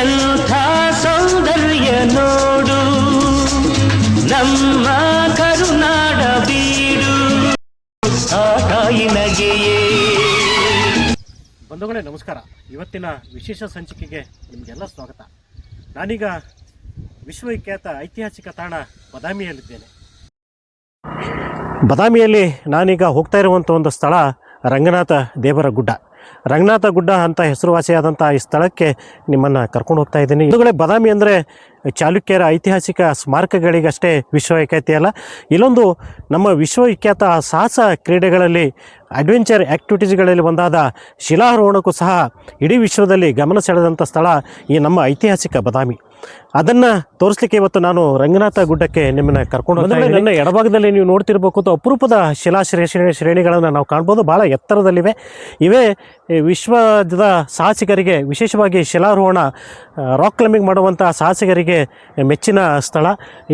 ಎಂಥ ಸೌಂದರ್ಯ ನೋಡು ನಮ್ಮ ಕರುನಾಡ ಬೀಡು ಆ ತಾಯಿ ನಗೆಯೇ. ಬಂಧುಗಳೇ ನಮಸ್ಕಾರ. ಇವತ್ತಿನ ವಿಶೇಷ ಸಂಚಿಕೆಗೆ ನಿಮಗೆಲ್ಲ ಸ್ವಾಗತ. ನಾನೀಗ ವಿಶ್ವವಿಖ್ಯಾತ ಐತಿಹಾಸಿಕ ತಾಣ ಬದಾಮಿಯಲ್ಲಿದ್ದೇನೆ. ಬದಾಮಿಯಲ್ಲಿ ನಾನೀಗ ಹೋಗ್ತಾ ಇರುವಂಥ ಒಂದು ಸ್ಥಳ ರಂಗನಾಥ ದೇವರ ಗುಡ್ಡ. ರಂಗನಾಥ ಗುಡ್ಡ ಅಂತ ಹೆಸರುವಾಸಿಯಾದಂಥ ಈ ಸ್ಥಳಕ್ಕೆ ನಿಮ್ಮನ್ನು ಕರ್ಕೊಂಡು ಹೋಗ್ತಾ ಇದ್ದೀನಿ. ಇದುಗಳೇ ಬದಾಮಿ ಅಂದರೆ ಚಾಲುಕ್ಯರ ಐತಿಹಾಸಿಕ ಸ್ಮಾರಕಗಳಿಗಷ್ಟೇ ವಿಶ್ವವಿಖ್ಯಾತಿ ಅಲ್ಲ, ಇಲ್ಲೊಂದು ನಮ್ಮ ವಿಶ್ವವಿಖ್ಯಾತ ಸಾಹಸ ಕ್ರೀಡೆಗಳಲ್ಲಿ ಅಡ್ವೆಂಚರ್ ಆ್ಯಕ್ಟಿವಿಟೀಸ್ಗಳಲ್ಲಿ ಒಂದಾದ ಶಿಲಾರೋಹಣಕ್ಕೂ ಸಹ ಇಡೀ ವಿಶ್ವದಲ್ಲಿ ಗಮನ ಸೆಳೆದಂಥ ಸ್ಥಳ ಈ ನಮ್ಮ ಐತಿಹಾಸಿಕ ಬದಾಮಿ. ಅದನ್ನು ತೋರಿಸ್ಲಿಕ್ಕೆ ಇವತ್ತು ನಾನು ರಂಗನಾಥ ಗುಡ್ಡಕ್ಕೆ ನಿಮ್ಮನ್ನು ಕರ್ಕೊಂಡು ಹೋಗ್ತಾ. ನನ್ನ ಎಡಭಾಗದಲ್ಲಿ ನೀವು ನೋಡ್ತಿರ್ಬೇಕು ಅಪರೂಪದ ಶ್ರೇಣಿಗಳನ್ನು ನಾವು ಕಾಣ್ಬೋದು. ಭಾಳ ಎತ್ತರದಲ್ಲಿವೆ. ಇವೇ ವಿಶ್ವದ ಸಾಹಸಿಗರಿಗೆ, ವಿಶೇಷವಾಗಿ ಶಿಲಾರೋಹಣ ರಾಕ್ ಕ್ಲೈಂಬಿಂಗ್ ಮಾಡುವಂಥ ಸಾಹಸಿಗರಿಗೆ ಮೆಚ್ಚಿನ ಸ್ಥಳ.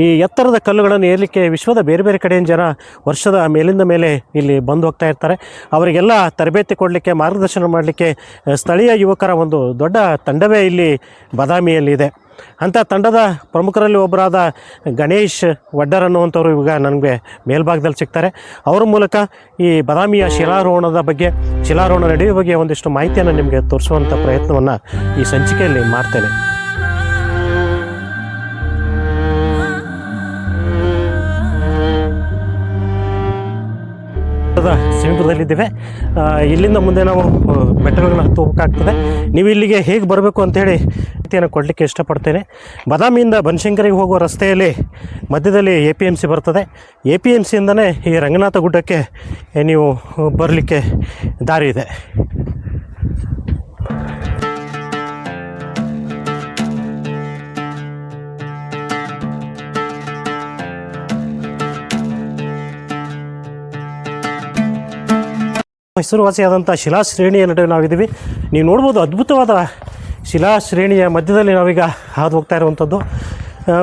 ಈ ಎತ್ತರದ ಕಲ್ಲುಗಳನ್ನು ಏರಲಿಕ್ಕೆ ವಿಶ್ವದ ಬೇರೆ ಬೇರೆ ಕಡೆಯಿಂದ ಜನ ವರ್ಷದ ಮೇಲಿಂದ ಮೇಲೆ ಇಲ್ಲಿ ಬಂದು ಹೋಗ್ತಾ ಇರ್ತಾರೆ. ಅವರಿಗೆಲ್ಲ ತರಬೇತಿ ಕೊಡಲಿಕ್ಕೆ, ಮಾರ್ಗದರ್ಶನ ಮಾಡಲಿಕ್ಕೆ ಸ್ಥಳೀಯ ಯುವಕರ ಒಂದು ದೊಡ್ಡ ತಂಡವೇ ಇಲ್ಲಿ ಬದಾಮಿಯಲ್ಲಿದೆ. ಅಂಥ ತಂಡದ ಪ್ರಮುಖರಲ್ಲಿ ಒಬ್ಬರಾದ ಗಣೇಶ್ ವಡ್ಡರ್ ಅನ್ನುವಂಥವ್ರು ಇವಾಗ ನನಗೆ ಮೇಲ್ಭಾಗದಲ್ಲಿ ಸಿಗ್ತಾರೆ. ಅವರ ಮೂಲಕ ಈ ಬದಾಮಿಯ ಶಿಲಾರೋಹಣದ ಬಗ್ಗೆ, ಶಿಲಾರೋಹಣ ನಡೆಯುವ ಬಗ್ಗೆ ಒಂದಿಷ್ಟು ಮಾಹಿತಿಯನ್ನು ನಿಮಗೆ ತೋರಿಸುವಂಥ ಪ್ರಯತ್ನವನ್ನು ಈ ಸಂಚಿಕೆಯಲ್ಲಿ ಮಾಡ್ತೇನೆ. ಸಮೀಪದಲ್ಲಿದ್ದೇವೆ. ಇಲ್ಲಿಂದ ಮುಂದೆ ನಾವು ಬೆಟ್ಟಗಳನ್ನು ಹತ್ತಬೇಕಾಗ್ತದೆ. ನೀವು ಇಲ್ಲಿಗೆ ಹೇಗೆ ಬರಬೇಕು ಅಂಥೇಳಿ ಮಾಹಿತಿಯನ್ನು ಕೊಡಲಿಕ್ಕೆ ಇಷ್ಟಪಡ್ತೇನೆ. ಬದಾಮಿಯಿಂದ ಬನಶಂಕರಿಗೆ ಹೋಗುವ ರಸ್ತೆಯಲ್ಲಿ ಮಧ್ಯದಲ್ಲಿ APMC ಬರ್ತದೆ. APMCಯಿಂದನೇ ಈ ರಂಗನಾಥ ಗುಡ್ಡಕ್ಕೆ ನೀವು ಬರಲಿಕ್ಕೆ ದಾರಿ ಇದೆ. ಹೆಸರುವಾಸಿಯಾದಂಥ ಶಿಲಾಶ್ರೇಣಿಯ ನಡುವೆ ನಾವಿದ್ದೀವಿ. ನೀವು ನೋಡ್ಬೋದು, ಅದ್ಭುತವಾದ ಶಿಲಾಶ್ರೇಣಿಯ ಮಧ್ಯದಲ್ಲಿ ನಾವೀಗ ಹಾದು ಹೋಗ್ತಾ ಇರುವಂಥದ್ದು.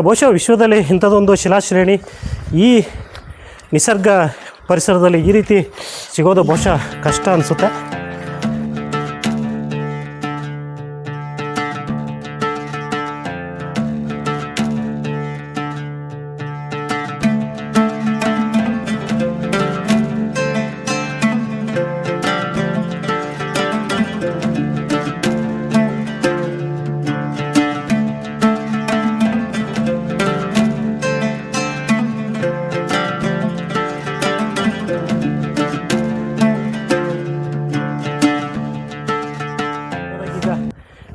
ಬಹುಶಃ ವಿಶ್ವದಲ್ಲಿ ಇಂಥದ್ದೊಂದು ಶಿಲಾಶ್ರೇಣಿ ಈ ನಿಸರ್ಗ ಪರಿಸರದಲ್ಲಿ ಈ ರೀತಿ ಸಿಗೋದು ಬಹುಶಃ ಕಷ್ಟ ಅನಿಸುತ್ತೆ.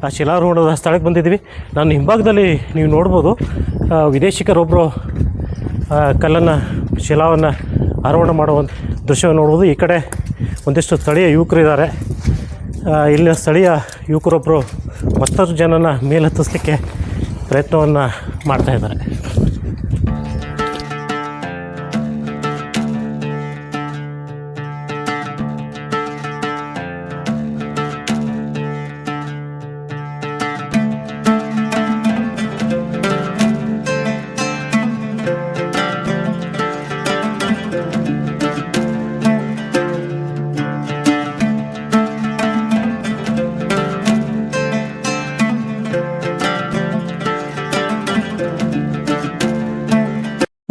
ಆ ಶಿಲಾರೋಹಣದ ಸ್ಥಳಕ್ಕೆ ಬಂದಿದ್ದೀವಿ. ನಾನು ಹಿಂಭಾಗದಲ್ಲಿ ನೀವು ನೋಡ್ಬೋದು, ವಿದೇಶಿಗರೊಬ್ಬರು ಕಲ್ಲನ್ನು, ಶಿಲಾವನ್ನು ಆರೋಹಣ ಮಾಡುವಂಥ ದೃಶ್ಯವನ್ನು ನೋಡ್ಬೋದು. ಈ ಕಡೆ ಒಂದಿಷ್ಟು ಸ್ಥಳೀಯ ಯುವಕರು ಇದ್ದಾರೆ. ಇಲ್ಲಿನ ಸ್ಥಳೀಯ ಯುವಕರೊಬ್ಬರು ಮತ್ತಷ್ಟು ಜನನ ಮೇಲೆತ್ತಿಸಲಿಕ್ಕೆ ಪ್ರಯತ್ನವನ್ನು ಮಾಡ್ತಾಯಿದ್ದಾರೆ.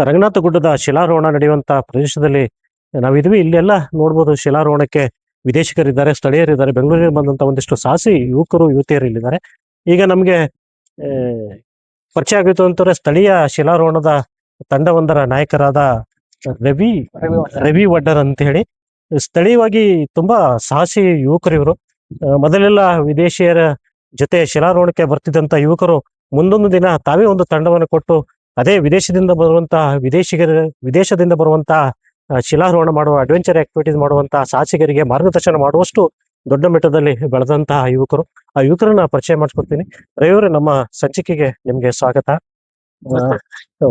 ರಂಗನಾಥ ಗುಡ್ಡದ ಶಿಲಾರೋಹಣ ನಡೆಯುವಂಥ ಪ್ರದೇಶದಲ್ಲಿ ನಾವಿದ್ವಿ. ಇಲ್ಲೆಲ್ಲ ನೋಡ್ಬೋದು, ಶಿಲಾರೋಹಣಕ್ಕೆ ವಿದೇಶಿಗರಿದ್ದಾರೆ, ಸ್ಥಳೀಯರಿದ್ದಾರೆ, ಬೆಂಗಳೂರಿಗೆ ಬಂದಂಥ ಒಂದಿಷ್ಟು ಸಾಹಸಿ ಯುವಕರು ಯುವತಿಯರು ಇಲ್ಲಿದ್ದಾರೆ. ಈಗ ನಮಗೆ ಪರಿಚಯ ಆಗಿತ್ತು ಅಂತಂದರೆ ಸ್ಥಳೀಯ ಶಿಲಾರೋಹಣದ ತಂಡವೊಂದರ ನಾಯಕರಾದ ರವಿ ವಡ್ಡರ್ ಅಂತ ಹೇಳಿ. ಸ್ಥಳೀಯವಾಗಿ ತುಂಬಾ ಸಾಹಸಿ ಯುವಕರು ಇವರು. ಮೊದಲೆಲ್ಲ ವಿದೇಶಿಯರ ಜೊತೆ ಶಿಲಾರೋಹಣಕ್ಕೆ ಬರ್ತಿದ್ದಂಥ ಯುವಕರು ಮುಂದೊಂದು ದಿನ ತಾವೇ ಒಂದು ತಂಡವನ್ನು ಕೊಟ್ಟು ಅದೇ ವಿದೇಶದಿಂದ ಬರುವಂತಹ ಶಿಲಾರೋಹಣ ಮಾಡುವ, ಅಡ್ವೆಂಚರ್ ಆಕ್ಟಿವಿಟೀಸ್ ಮಾಡುವಂತಹ ಸಾಹಸಿಗರಿಗೆ ಮಾರ್ಗದರ್ಶನ ಮಾಡುವಷ್ಟು ದೊಡ್ಡ ಮಟ್ಟದಲ್ಲಿ ಬೆಳೆದಂತಹ ಯುವಕರು. ಆ ಯುವಕರನ್ನ ಪರಿಚಯ ಮಾಡಿಸ್ಕೊಡ್ತೀನಿ. ರವಿಯವರೇ, ನಮ್ಮ ಸಂಚಿಕೆಗೆ ನಿಮ್ಗೆ ಸ್ವಾಗತ.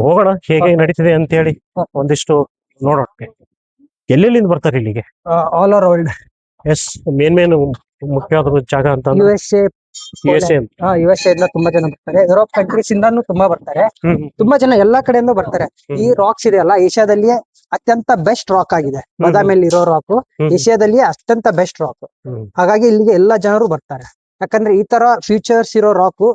ಹೋಗೋಣ, ಹೇಗೆ ನಡೀತಿದೆ ಅಂತ ಹೇಳಿ ಒಂದಿಷ್ಟು ನೋಡೋಣ. ಎಲ್ಲೆಲ್ಲಿಂದ ಬರ್ತಾರೆ ಇಲ್ಲಿಗೆ? All over world. Yes, main ಮುಖ್ಯವಾದ ಜಾಗ ಅಂತ USA ಇಂದ ತುಂಬಾ ಜನ ಬರ್ತಾರೆ. ಯುರೋಪ್ ಕಂಟ್ರೀಸ್ ಇಂದಾನು ತುಂಬಾ ಬರ್ತಾರೆ. ತುಂಬಾ ಜನ ಎಲ್ಲಾ ಕಡೆಯಿಂದ ಬರ್ತಾರೆ. ಈ ರಾಕ್ಸ್ ಇದೆಯಲ್ಲ, ಏಷ್ಯಾದಲ್ಲಿಯೇ ಅತ್ಯಂತ ಬೆಸ್ಟ್ ರಾಕ್ ಆಗಿದೆ. ಬದಾಮಿಯಲ್ಲಿ ಇರೋ ರಾಕ್ ಏಷ್ಯಾದಲ್ಲಿಯೇ ಅತ್ಯಂತ ಬೆಸ್ಟ್ ರಾಕ್. ಹಾಗಾಗಿ ಇಲ್ಲಿಗೆ ಎಲ್ಲಾ ಜನರು ಬರ್ತಾರೆ. ಯಾಕಂದ್ರೆ ಈ ತರ ಫ್ಯೂಚರ್ಸ್ ಇರೋ ರಾಕ್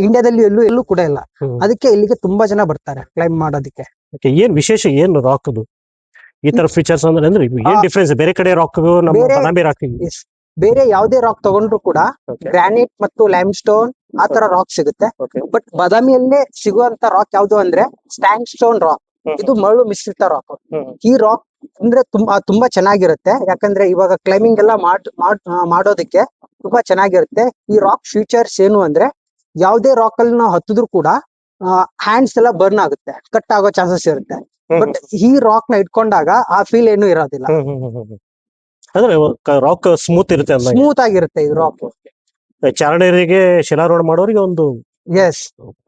ಇಂಡಿಯಾದಲ್ಲಿ ಎಲ್ಲೂ ಕೂಡ ಇಲ್ಲ. ಅದಕ್ಕೆ ಇಲ್ಲಿಗೆ ತುಂಬಾ ಜನ ಬರ್ತಾರೆ ಕ್ಲೈಂಬ್ ಮಾಡೋದಕ್ಕೆ. ಏನ್ ವಿಶೇಷ, ಏನು ರಾಕ್ ಅದು ಈ ತರ ಫೀಚರ್ಸ್ ಅಂದ್ರೆ ಏನ್ ಡಿಫ್ರೆನ್ಸ್ ಬೇರೆ ಕಡೆ ರಾಕ್ ನಮ್ಮ ಬೇರೆ- ಬಾದಾಮಿ ರಾಕ್? Yes. ಬೇರೆ ಯಾವ್ದೇ ರಾಕ್ ತಗೊಂಡ್ರು ಕೂಡ ಗ್ರಾನೈಟ್ ಮತ್ತು ಲೈಮ್ ಸ್ಟೋನ್ ಆ ತರ ರಾಕ್ ಸಿಗುತ್ತೆ. ಬಟ್ ಬಾದಾಮಿಯಲ್ಲೇ ಸಿಗುವಂತ ರಾಕ್ ಯಾವ್ದು ಅಂದ್ರೆ ಸ್ಟ್ಯಾಂಡ್ ಸ್ಟೋನ್ ರಾಕ್. ಇದು ಮರಳು ಮಿಶ್ರಿತ ರಾಕ್. ಈ ರಾಕ್ ಅಂದ್ರೆ ತುಂಬಾ ಚೆನ್ನಾಗಿರುತ್ತೆ. ಯಾಕಂದ್ರೆ ಇವಾಗ ಕ್ಲೈಂಬಿಂಗ್ ಎಲ್ಲ ಮಾಡೋದಕ್ಕೆ ತುಂಬಾ ಚೆನ್ನಾಗಿರುತ್ತೆ. ಈ ರಾಕ್ ಫ್ಯೂಚರ್ಸ್ ಏನು ಅಂದ್ರೆ ಯಾವ್ದೇ ರಾಕ್ ಅಲ್ಲಿ ನಾವು ಹತ್ತಿದ್ರು ಕೂಡ ಹ್ಯಾಂಡ್ಸ್ ಎಲ್ಲ ಬರ್ನ್ ಆಗುತ್ತೆ, ಕಟ್ ಆಗೋ ಚಾನ್ಸಸ್ ಇರುತ್ತೆ. ಬಟ್ ಈ ರಾಕ್ ನ ಇಟ್ಕೊಂಡಾಗ ಆ ಫೀಲ್ ಏನು ಇರೋದಿಲ್ಲ. ಅಂದ್ರೆ ರಾಕ್ ಸ್ಮೂತ್ ಇರುತ್ತೆ ಅಂದಾಗ. ಸ್ಮೂತ್ ಆಗಿರುತ್ತೆ ಈ ರಾಕ್. ಚಾರಣರಿಗೆ ಶಿಲಾರೋಹಣ ಮಾಡೋರಿಗೆ ಒಂದು ಎಸ್,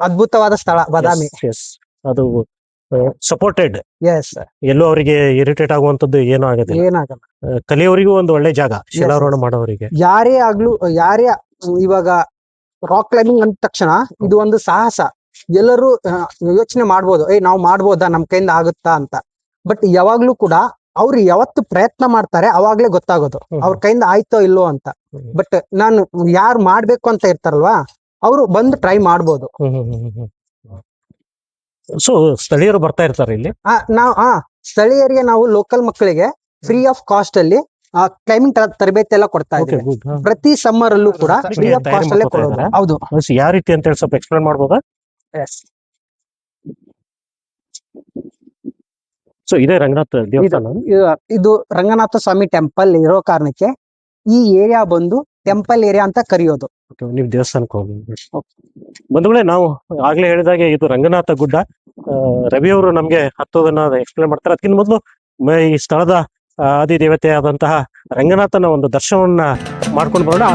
ಅದ್ಭುತವಾದ ಸ್ಥಳ ಬಾದಾಮಿ. Yes, ಅದು ಸಪೋರ್ಟೆಡ್. ಎಸ್, ಎಲ್ಲೂ ಅವರಿಗೆ ಇರಿಟೇಟ್ ಆಗುವಂತದ್ದು ಏನೂ ಆಗೋದಿಲ್ಲ. ಏನಾಗಲ್ಲ. ಕಲಿಯವರಿಗೂ ಒಂದು ಒಳ್ಳೆ ಜಾಗ ಶಿಲಾರೋಹಣ ಮಾಡೋರಿಗೆ. ಯಾರೇ ಇವಾಗ ರಾಕ್ ಕ್ಲೈಂಬಿಂಗ್ ಅಂದ ತಕ್ಷಣ ಇದು ಒಂದು ಸಾಹಸ. ಎಲ್ಲರೂ ಯೋಚನೆ ಮಾಡ್ಬೋದು, ನಾವು ಮಾಡ್ಬೋದಾ, ನಮ್ ಕೈಯಿಂದ ಆಗುತ್ತಾ ಅಂತ. ಬಟ್ ಯಾವಾಗ್ಲೂ ಕೂಡ ಅವ್ರು ಯಾವತ್ತು ಪ್ರಯತ್ನ ಮಾಡ್ತಾರೆ ಅವಾಗ್ಲೇ ಗೊತ್ತಾಗೋದು ಅವ್ರ ಕೈಯಿಂದ ಆಯ್ತೋ ಇಲ್ಲೋ ಅಂತ. ಬಟ್ ನಾನು ಯಾರು ಮಾಡ್ಬೇಕು ಅಂತ ಇರ್ತಾರಲ್ವಾ ಅವರು ಬಂದು ಟ್ರೈ ಮಾಡ್ಬೋದು. ಸೊ ಸ್ಥಳೀಯರು ಬರ್ತಾ ಇರ್ತಾರೆ ಇಲ್ಲಿ. ಸ್ಥಳೀಯರಿಗೆ ನಾವು ಲೋಕಲ್ ಮಕ್ಕಳಿಗೆ ಫ್ರೀ ಆಫ್ ಕಾಸ್ಟ್ ಅಲ್ಲಿ ಕ್ಲೈಂಬಿಂಗ್ ತರಬೇತಿ ಎಲ್ಲ ಕೊಡ್ತಾ ಇದ್ದೀವಿ. ಪ್ರತಿ ಸಮ್ಮರ್ ಅಲ್ಲೂ ಕೂಡ ಫ್ರೀ ಆಫ್ ಕಾಸ್ಟ್ ಅಲ್ಲೇ ಕೊಡೋದು. ಹೌದು. ಯಾವ ರೀತಿ ಅಂತ ಹೇಳಿ ಸ್ವಲ್ಪ ಎಕ್ಸ್ಪ್ಲೇನ್ ಮಾಡ್ಬೋದಾ? ಸೊ ಇದೇ ರಂಗನಾಥ ದೇವಸ್ಥಾನ. ಇದು ರಂಗನಾಥ ಸ್ವಾಮಿ ಟೆಂಪಲ್ ಇರೋ ಕಾರಣಕ್ಕೆ ಈ ಏರಿಯಾ ಬಂದು ಟೆಂಪಲ್ ಏರಿಯಾ ಅಂತ ಕರೆಯೋದು. ನೀವು ದೇವಸ್ಥಾನಕ್ಕೆ ಹೋಗಿ ಬಂಧುಗಳೇ, ನಾವು ಆಗ್ಲೇ ಹೇಳಿದಾಗೆ ಇದು ರಂಗನಾಥ ಗುಡ್ಡ. ರವಿ ಅವರು ನಮ್ಗೆ ಹತ್ತೋದನ್ನ ಎಕ್ಸ್ಪ್ಲೇನ್ ಮಾಡ್ತಾರೆ. ಅದಕ್ಕಿಂತ ಮೊದಲು ಈ ಸ್ಥಳದ ಆದಿದೇವತೆ ಆದಂತಹ ರಂಗನಾಥನ ಒಂದು ದರ್ಶನವನ್ನ ಮಾಡ್ಕೊಂಡು ಬರೋಣ.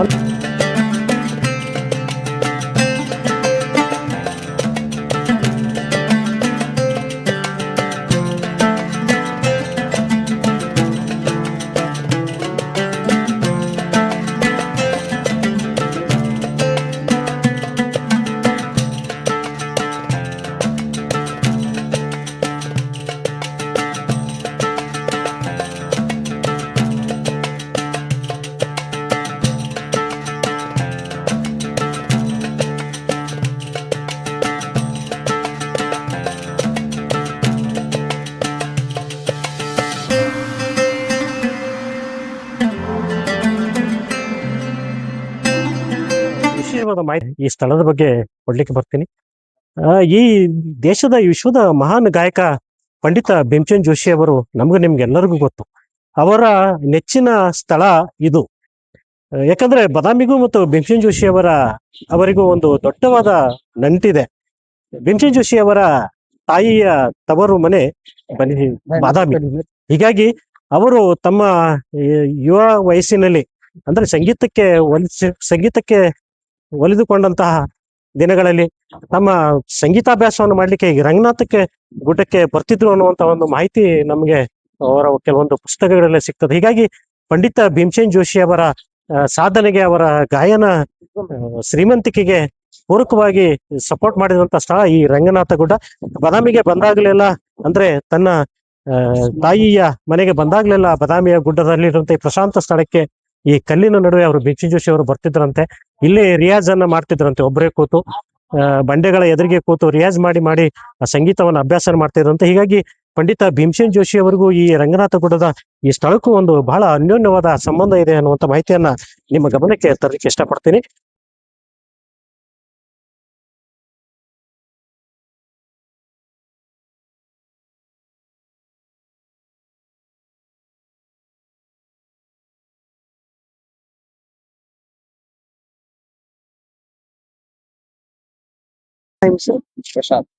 ಮಾಹಿತಿ ಈ ಸ್ಥಳದ ಬಗ್ಗೆ ಕೊಡ್ಲಿಕ್ಕೆ ಬರ್ತೀನಿ. ಈ ದೇಶದ ವಿಶ್ವದ ಮಹಾನ್ ಗಾಯಕ ಪಂಡಿತ ಭೀಮಸೇನ್ ಜೋಶಿ ಅವರು ನಿಮ್ಗೆಲ್ಲರಿಗೂ ಗೊತ್ತು. ಅವರ ನೆಚ್ಚಿನ ಸ್ಥಳ ಇದು. ಯಾಕಂದ್ರೆ ಬಾದಾಮಿಗೂ ಮತ್ತು ಭೀಮಸೇನ್ ಜೋಶಿ ಅವರಿಗೂ ಒಂದು ದೊಡ್ಡವಾದ ನಂಟಿದೆ. ಭೀಮಸೇನ್ ಜೋಶಿ ಅವರ ತಾಯಿಯ ತವರು ಮನೆ ಬಾದಾಮಿ. ಹೀಗಾಗಿ ಅವರು ತಮ್ಮ ಯುವ ವಯಸ್ಸಿನಲ್ಲಿ ಅಂದ್ರೆ ಸಂಗೀತಕ್ಕೆ ಒಲಿದುಕೊಂಡಂತಹ ದಿನಗಳಲ್ಲಿ ತಮ್ಮ ಸಂಗೀತಾಭ್ಯಾಸವನ್ನು ಮಾಡ್ಲಿಕ್ಕೆ ಈ ರಂಗನಾಥಕ್ಕೆ ಗುಡ್ಡಕ್ಕೆ ಬರ್ತಿದ್ರು ಅನ್ನುವಂತ ಒಂದು ಮಾಹಿತಿ ನಮಗೆ ಅವರ ಕೆಲವೊಂದು ಪುಸ್ತಕಗಳಲ್ಲೇ ಸಿಗ್ತದೆ. ಹೀಗಾಗಿ ಪಂಡಿತ ಭೀಮಸೇನ್ ಜೋಶಿ ಅವರ ಸಾಧನೆಗೆ, ಅವರ ಗಾಯನ ಶ್ರೀಮಂತಿಕೆಗೆ ಪೂರಕವಾಗಿ ಸಪೋರ್ಟ್ ಮಾಡಿದಂತ ಸ್ಥಳ ಈ ರಂಗನಾಥ ಗುಡ್ಡ. ಬಾದಾಮಿಗೆ ಬಂದಾಗ್ಲೆಲ್ಲ ಅಂದ್ರೆ ತನ್ನ ತಾಯಿಯ ಮನೆಗೆ ಬಂದಾಗ್ಲೆಲ್ಲ ಬಾದಾಮಿಯ ಗುಡ್ಡದಲ್ಲಿರುವಂತ ಪ್ರಶಾಂತ ಸ್ಥಳಕ್ಕೆ ಈ ಕಲ್ಲಿನ ನಡುವೆ ಅವರು ಭೀಮಸೇನ್ ಜೋಶಿ ಅವರು ಬರ್ತಿದ್ರಂತೆ. ಇಲ್ಲಿ ರಿಯಾಜ್ ಅನ್ನ ಮಾಡ್ತಿದ್ರಂತೆ. ಒಬ್ಬರೇ ಕೂತು ಬಂಡೆಗಳ ಎದುರಿಗೆ ಕೂತು ರಿಯಾಜ್ ಮಾಡಿ ಆ ಸಂಗೀತವನ್ನು ಅಭ್ಯಾಸ ಮಾಡ್ತಿದ್ರಂತೆ. ಹೀಗಾಗಿ ಪಂಡಿತ ಭೀಮಸೇನ್ ಜೋಶಿ ಅವರಿಗೂ ಈ ರಂಗನಾಥ ಗುಡ್ಡದ ಈ ಸ್ಥಳಕ್ಕೂ ಒಂದು ಬಹಳ ಅನ್ಯೋನ್ಯವಾದ ಸಂಬಂಧ ಇದೆ ಅನ್ನುವಂಥ ಮಾಹಿತಿಯನ್ನ ನಿಮ್ಮ ಗಮನಕ್ಕೆ ತರಲಿಕ್ಕೆ ಇಷ್ಟಪಡ್ತೀನಿ.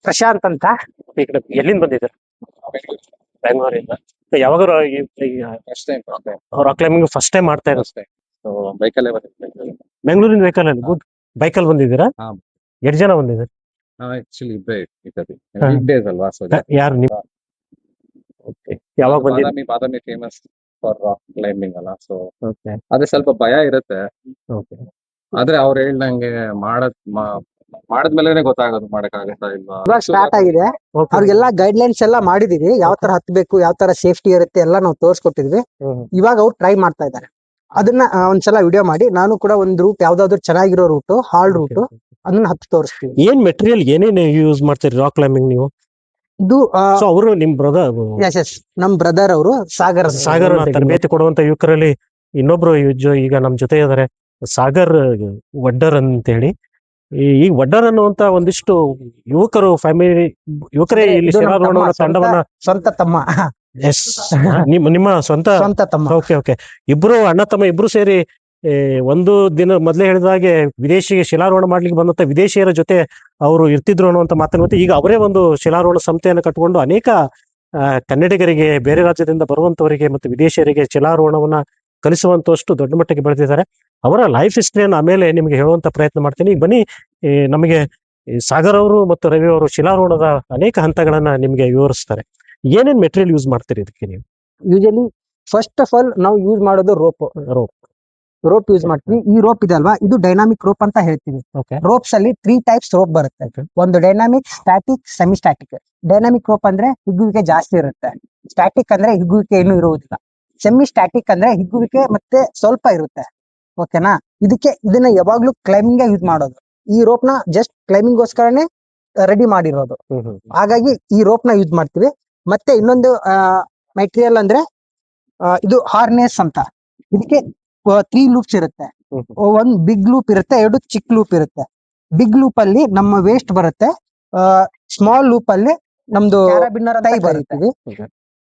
ಪ್ರಶಾಂತ್ ಅಂತ. ಈ ಕಡೆ ಎಲ್ಲಿಂದ ಬಂದಿದ್ದಾರೆ? ಬೆಂಗಳೂರಿಂದ. ಯಾವಾಗ ರಾಕ್ ಕ್ಲೈಂಬಿಂಗ್ ಫಸ್ಟ್ ಟೈಮ್ ಮಾಡ್ತಾ ಇರೋದು? ಬೆಂಗಳೂರಿಂದ ವೆಹಿಕಲ್ ಗುಡ್. ಬೈಕಲ್ಲಿ ಬಂದಿದ್ದೀರಾ? ಎಷ್ಟು ಜನ ಬಂದಿದ್ದಾರೆ? ಯಾರು ನೀವು? ಯಾವಾಗ ಬಂದಿದ್ದೀರಾ? ಬಾದಾಮಿ ಫೇಮಸ್ ಫಾರ್ ರಾಕ್ ಕ್ಲೈಂಬಿಂಗ್ ಅಲ್ಲ, ಸೊ ಅದೇ ಸ್ವಲ್ಪ ಭಯ ಇರುತ್ತೆ. ಆದ್ರೆ ಅವ್ರು ಹೇಳ್ದಂಗೆ ಮಾಡದ್ಮೇಲೆ ಗೊತ್ತಾಗೋದು ಮಾಡಕ್ಕಾಗತ್ತಾ ಇಲ್ವಾ. ಇವಾಗ ಸ್ಟಾರ್ಟ್ ಆಗಿದೆ. ಅವ್ರಿಗೆಲ್ಲ ಗೈಡ್ ಲೈನ್ಸ್ ಎಲ್ಲ ಮಾಡಿದೀವಿ, ಯಾವ ತರ ಹತ್ಬೇಕು, ಯಾವ ತರ ಸೇಫ್ಟಿ ಇರುತ್ತೆ ಎಲ್ಲ ನಾವು ತೋರ್ಸ್ಕೊಟ್ಟಿದ್ವಿ. ಇವಾಗ ಅವ್ರು ಟ್ರೈ ಮಾಡ್ತಾ ಇದ್ದಾರೆ. ಅದನ್ನ ಒಂದ್ಸಲ ವಿಡಿಯೋ ಮಾಡಿ ನಾನು ಕೂಡ ಒಂದು ರೂಟ್ ಯಾವ್ದಾದ್ರು ಚೆನ್ನಾಗಿರೋ ರೂಟ್ ಹಾರ್ಡ್ ರೂಟ್ ಅದನ್ನ ಹತ್ತು ತೋರಿಸ್ತೀವಿ. ಏನ್ ಮೆಟೀರಿಯಲ್ ಏನೇನು ಯೂಸ್ ಮಾಡ್ತೀರಿ ರಾಕ್ ಕ್ಲೈಂಬಿಂಗ್ ನೀವು? ಇದು ಸೊ ಅವರು ನಿಮ್ ಬ್ರದರ್ ಎಸ್ ನಮ್ ಬ್ರದರ್ ಅವರು ಸಾಗರ್ ತರಬೇತಿ ಕೊಡುವಂತ ಯುವಕರಲ್ಲಿ ಇನ್ನೊಬ್ರು ಈಗ ನಮ್ ಜೊತೆ ಇದಾರೆ, ಸಾಗರ್ ವಡ್ಡರ್ ಅಂತ ಹೇಳಿ. ಈ ವಡ್ಡರ್ ಅನ್ನುವಂತ ಒಂದಿಷ್ಟು ಯುವಕರು ಯುವಕರೇ ಇಲ್ಲಿ ಇದು ನಮ್ಮ ಶಿಲಾರೋಹಣ ತಮ್ಮ, ತಂಡವನ್ನ ಸ್ವಂತ ತಮ್ಮ ಎಸ್ ನಿಮ್ಮ ಸ್ವಂತ ತಮ್ಮ. ಓಕೆ ಇಬ್ರು ಅಣ್ಣ ತಮ್ಮ ಇಬ್ರು ಸೇರಿ ಒಂದು ದಿನ ಮೊದಲೇ ಹೇಳಿದ ಹಾಗೆ ವಿದೇಶಿಗೆ ಶಿಲಾರೋಹಣ ಮಾಡ್ಲಿಕ್ಕೆ ಬಂದಂತ ವಿದೇಶಿಯರ ಜೊತೆ ಅವರು ಇರ್ತಿದ್ರು ಅನ್ನುವಂತ ಮಾತನ್ನ ಮತ್ತೆ ಈಗ ಅವರೇ ಒಂದು ಶಿಲಾರೋಹಣ ಸಂಸ್ಥೆಯನ್ನು ಕಟ್ಟಿಕೊಂಡು ಅನೇಕ ಕನ್ನಡಿಗರಿಗೆ, ಬೇರೆ ರಾಜ್ಯದಿಂದ ಬರುವಂತವರಿಗೆ ಮತ್ತು ವಿದೇಶಿಯರಿಗೆ ಶಿಲಾರೋಹಣವನ್ನ ಕಲಿಸುವಂತಷ್ಟು ದೊಡ್ಡ ಮಟ್ಟಿಗೆ ಬೆಳೆದಿದ್ದಾರೆ. ಅವರ ಲೈಫ್ ಹಿಸ್ಟ್ರಿಯನ್ನು ಆಮೇಲೆ ನಿಮಗೆ ಹೇಳುವಂತ ಪ್ರಯತ್ನ ಮಾಡ್ತೀನಿ. ಈಗ ಬನ್ನಿ, ನಮಗೆ ಸಾಗರ್ ಅವರು ಮತ್ತು ರವಿ ಅವರು ಶಿಲಾರೋಹಣದ ಅನೇಕ ಹಂತಗಳನ್ನ ನಿಮಗೆ ವಿವರಿಸ್ತಾರೆ. ಏನೇನ್ ಮೆಟೀರಿಯಲ್ ಯೂಸ್ ಮಾಡ್ತೀರಿ ಇದಕ್ಕೆ ನೀವು? ಯೂಶಲಿ ಫಸ್ಟ್ ಆಫ್ ಆಲ್ ನಾವು ಯೂಸ್ ಮಾಡೋದು ರೋಪ್ ಯೂಸ್ ಮಾಡ್ತೀವಿ. ಈ ರೋಪ್ ಇದೆ ಅಲ್ವಾ, ಇದು ಡೈನಾಮಿಕ್ ರೋಪ್ ಅಂತ ಹೇಳ್ತೀವಿ. ರೋಪ್ಸ್ ಅಲ್ಲಿ 3 ಟೈಪ್ಸ್ ರೋಪ್ ಬರುತ್ತೆ. ಒಂದು dynamic, static, semi static. Dynamic rope ಅಂದ್ರೆ ಹಿಗ್ಗುವಿಕೆ ಜಾಸ್ತಿ ಇರುತ್ತೆ. ಸ್ಟ್ಯಾಟಿಕ್ ಅಂದ್ರೆ ಹಿಗ್ಗುವಿಕೆ ಏನು ಇರುವುದಿಲ್ಲ. ಸೆಮಿ ಸ್ಟ್ಯಾಟಿಕ್ ಅಂದ್ರೆ ಹಿಗ್ಗುವಿಕೆ ಮತ್ತೆ ಸ್ವಲ್ಪ ಇರುತ್ತೆ. ಓಕೆನಾ? ಇದನ್ನ ಯಾವಾಗ್ಲೂ ಕ್ಲೈಂಬಿಂಗ್ ಯೂಸ್ ಮಾಡೋದು. ಈ ರೋಪ್ ನ ಜಸ್ಟ್ ಕ್ಲೈಂಬಿಂಗ್ ಗೋಸ್ಕರನೇ ರೆಡಿ ಮಾಡಿರೋದು. ಹಾಗಾಗಿ ಈ ರೋಪ್ ನ ಯೂಸ್ ಮಾಡ್ತೀವಿ. ಮತ್ತೆ ಇನ್ನೊಂದು ಮೆಟೀರಿಯಲ್ ಅಂದ್ರೆ ಇದು ಹಾರ್ನೆಸ್ ಅಂತ. ಇದಕ್ಕೆ 3 ಲೂಪ್ಸ್ ಇರುತ್ತೆ. ಒಂದ್ ಬಿಗ್ ಲೂಪ್ ಇರುತ್ತೆ, 2 ಚಿಕ್ಕ ಲೂಪ್ ಇರುತ್ತೆ. ಬಿಗ್ ಲೂಪ್ ಅಲ್ಲಿ ನಮ್ಮ ವೇಸ್ಟ್ ಬರುತ್ತೆ, ಸ್ಮಾಲ್ ಲೂಪ್ ಅಲ್ಲಿ ನಮ್ದು ಟೈ ಬರುತ್ತೀವಿ.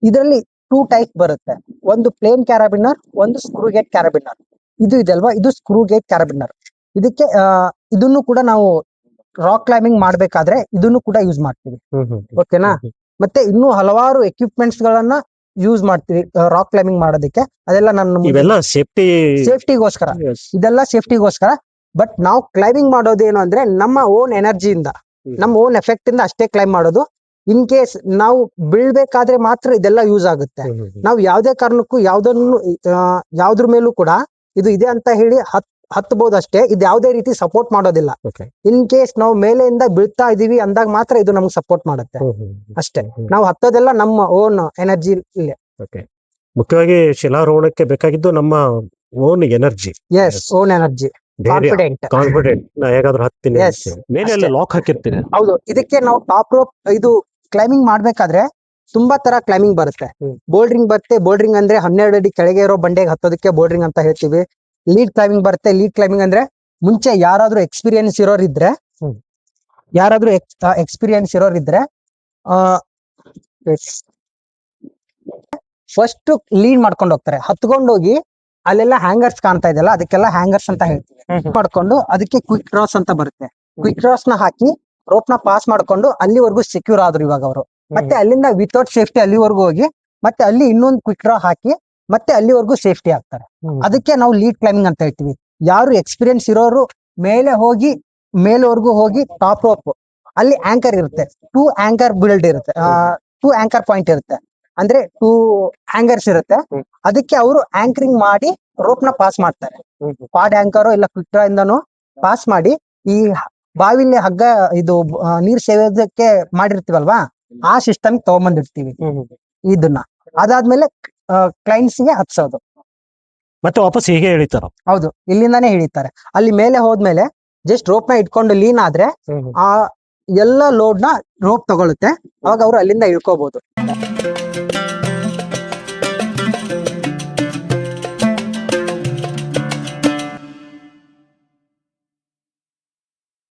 ಇದರಲ್ಲಿ 2 ಟೈಪ್ ಬರುತ್ತೆ. ಒಂದು ಪ್ಲೇನ್ ಕ್ಯಾರಾಬಿನರ್, ಒಂದು ಸ್ಕ್ರೂ ಗೇಟ್ ಕ್ಯಾರಾಬಿನರ್. ಇದು ಇದಲ್ವಾ, ಇದು ಸ್ಕ್ರೂ ಗೇಟ್ ಕ್ಯಾರಾಬಿನರ್. ಇದಕ್ಕೆ ಇದನ್ನು ಕೂಡ ನಾವು ರಾಕ್ ಕ್ಲೈಂಬಿಂಗ್ ಮಾಡ್ಬೇಕಾದ್ರೆ ಇದನ್ನು ಕೂಡ ಯೂಸ್ ಮಾಡ್ತೀವಿ. ಓಕೆನಾ? ಮತ್ತೆ ಇನ್ನೂ ಹಲವಾರು ಎಕ್ವಿಪ್ಮೆಂಟ್ಸ್ ಗಳನ್ನ ಯೂಸ್ ಮಾಡ್ತೀವಿ ರಾಕ್ ಕ್ಲೈಂಬಿಂಗ್ ಮಾಡೋದಕ್ಕೆ. ಅದೆಲ್ಲ ಇವೆಲ್ಲ ಸೇಫ್ಟಿಗೋಸ್ಕರ, ಇದೆಲ್ಲ ಸೇಫ್ಟಿಗೋಸ್ಕರ. ಬಟ್ ನಾವು ಕ್ಲೈಂಬಿಂಗ್ ಮಾಡೋದೇನು ಅಂದ್ರೆ ನಮ್ಮ ಓನ್ ಎನರ್ಜಿಯಿಂದ, ನಮ್ಮ ಓನ್ ಎಫೆಕ್ಟ್ ಇಂದ ಅಷ್ಟೇ ಕ್ಲೈಂಬ್ ಮಾಡೋದು. ಇನ್ ಕೇಸ್ ನಾವು ಬೀಳ್ಬೇಕಾದ್ರೆ ಮಾತ್ರ ಇದೆಲ್ಲ ಯೂಸ್ ಆಗುತ್ತೆ. ನಾವು ಯಾವ್ದೇ ಕಾರಣಕ್ಕೂ ಯಾವ್ದ್ರ ಮೇಲೂ ಕೂಡ ಇದು ಇದೆ ಅಂತ ಹೇಳಿ ಹತ್ತಬಹುದು ಅಷ್ಟೇ. ಇದು ಯಾವುದೇ ರೀತಿ ಸಪೋರ್ಟ್ ಮಾಡೋದಿಲ್ಲ. ಇನ್ ಕೇಸ್ ನಾವು ಮೇಲೆಯಿಂದ ಬೀಳ್ತಾ ಇದೀವಿ ಅಂದಾಗ ಮಾತ್ರ ಇದು ನಮ್ಗೆ ಸಪೋರ್ಟ್ ಮಾಡುತ್ತೆ ಅಷ್ಟೇ. ನಾವು ಹತ್ತೋದೆಲ್ಲ ನಮ್ಮ ಓನ್ ಎನರ್ಜಿ ಇಲ್ಲೇ. ಮುಖ್ಯವಾಗಿ ಶಿಲಾರೋಹಣಕ್ಕೆ ಬೇಕಾಗಿದ್ದು ನಮ್ಮ own energy. Yes, own energy, confident. ಹೇಗಾದ್ರೂ ಹತ್ತೀನಿ. ಮೇಲೆ ಲಾಕ್ ಹಾಕಿರ್ತೀನಿ. ಹೌದು. ಇದಕ್ಕೆ ನಾವು ಟಾಪ್ ರೋಪ್ ಇದು ಕ್ಲೈಂಬಿಂಗ್ ಮಾಡ್ಬೇಕಾದ್ರೆ ತುಂಬಾ ತರ ಕ್ಲೈಂಬಿಂಗ್ ಬರುತ್ತೆ. ಬೋಲ್ಡ್ರಿಂಗ್ ಬರುತ್ತೆ. ಬೋಲ್ಡ್ರಿಂಗ್ ಅಂದ್ರೆ 12 ಅಡಿ ಕೆಳಗೆ ಇರೋ ಬಂಡೆಗೆ ಹತ್ತೋದಕ್ಕೆ ಬೋಲ್ಡ್ರಿಂಗ್ ಅಂತ ಹೇಳ್ತೀವಿ. ಲೀಡ್ ಕ್ಲೈಂಬಿಂಗ್ ಬರುತ್ತೆ. ಲೀಡ್ ಕ್ಲೈಂಬಿಂಗ್ ಅಂದ್ರೆ ಮುಂಚೆ ಯಾರಾದ್ರೂ ಎಕ್ಸ್ಪೀರಿಯನ್ಸ್ ಇರೋರಿದ್ರೆ ಫಸ್ಟ್ ಲೀಡ್ ಮಾಡ್ಕೊಂಡು ಹೋಗ್ತಾರೆ. ಹತ್ಕೊಂಡೋಗಿ ಅಲ್ಲೆಲ್ಲ ಹ್ಯಾಂಗರ್ಸ್ ಕಾಣ್ತಾ ಇದೆಯಲ್ಲ, ಅದಕ್ಕೆಲ್ಲ ಹ್ಯಾಂಗರ್ಸ್ ಅಂತ ಹೇಳ್ತೀವಿ. ಮಾಡ್ಕೊಂಡು ಅದಕ್ಕೆ ಕ್ವಿಕ್ ಕ್ರಾಸ್ ಅಂತ ಬರುತ್ತೆ. ಕ್ವಿಕ್ ಕ್ರಾಸ್ ನ ಹಾಕಿ ರೋಪ್ ನ ಪಾಸ್ ಮಾಡ್ಕೊಂಡು ಅಲ್ಲಿವರೆಗೂ ಸೆಕ್ಯೂರ್ ಆದ್ರು ಇವಾಗ ಅವರು. ಮತ್ತೆ ಅಲ್ಲಿಂದ ವಿತೌಟ್ ಸೇಫ್ಟಿ ಅಲ್ಲಿವರೆಗೂ ಹೋಗಿ ಮತ್ತೆ ಅಲ್ಲಿ ಇನ್ನೊಂದು ಕ್ವಿಕ್ ಡ್ರಾ ಹಾಕಿ ಮತ್ತೆ ಅಲ್ಲಿವರೆಗೂ ಸೇಫ್ಟಿ ಆಗ್ತಾರೆ. ಅದಕ್ಕೆ ನಾವು ಲೀಡ್ ಕ್ಲೈಂಬಿಂಗ್ ಅಂತ ಹೇಳ್ತೀವಿ. ಯಾರು ಎಕ್ಸ್ಪೀರಿಯನ್ಸ್ ಇರೋರು ಮೇಲೆವರೆಗೂ ಹೋಗಿ ಟಾಪ್ ರೋಪ್ ಅಲ್ಲಿ ಆಂಕರ್ ಇರುತ್ತೆ. 2 ಆಂಕರ್ ಬಿಲ್ಡ್ ಇರುತ್ತೆ, 2 ಆಂಕರ್ ಪಾಯಿಂಟ್ ಇರುತ್ತೆ. ಅಂದ್ರೆ 2 ಆಂಕರ್ಸ್ ಇರುತ್ತೆ. ಅದಕ್ಕೆ ಅವರು ಆಂಕರಿಂಗ್ ಮಾಡಿ ರೋಪ್ ನ ಪಾಸ್ ಮಾಡ್ತಾರೆ. ಪಾಡ್ ಆಂಕರ್ ಇಲ್ಲ ಕ್ವಿಕ್ ಡ್ರಾ ಇಂದನೂ ಪಾಸ್ ಮಾಡಿ ಈ ಬಾವಿಲಿ ಹಗ್ಗ ಇದು ನೀರ್ ಸೇವೋದಕ್ಕೆ ಮಾಡಿರ್ತೀವಲ್ವಾ, ಆ ಸಿಸ್ಟಮ್ ತಗೊಂಬಂದಿರ್ತೀವಿ ಇದನ್ನ. ಅದಾದ್ಮೇಲೆ ಕ್ಲೈಂಟ್ಸ್ ಗೆ ಹತ್ಸೋದು. ಮತ್ತೆ ವಾಪಸ್ ಹೀಗೆ ಎಳಿತಾರ? ಹೌದು, ಇಲ್ಲಿಂದಾನೇ ಹಿಡಿತಾರೆ. ಅಲ್ಲಿ ಮೇಲೆ ಹೋದ್ಮೇಲೆ ಜಸ್ಟ್ ರೋಪ್ ನ ಇಟ್ಕೊಂಡು ಲೀನ್ ಆದ್ರೆ ಆ ಎಲ್ಲ ಲೋಡ್ ನ ರೋಪ್ ತಗೊಳುತ್ತೆ. ಅವಾಗ ಅವ್ರು ಅಲ್ಲಿಂದ ಇಳ್ಕೋಬಹುದು.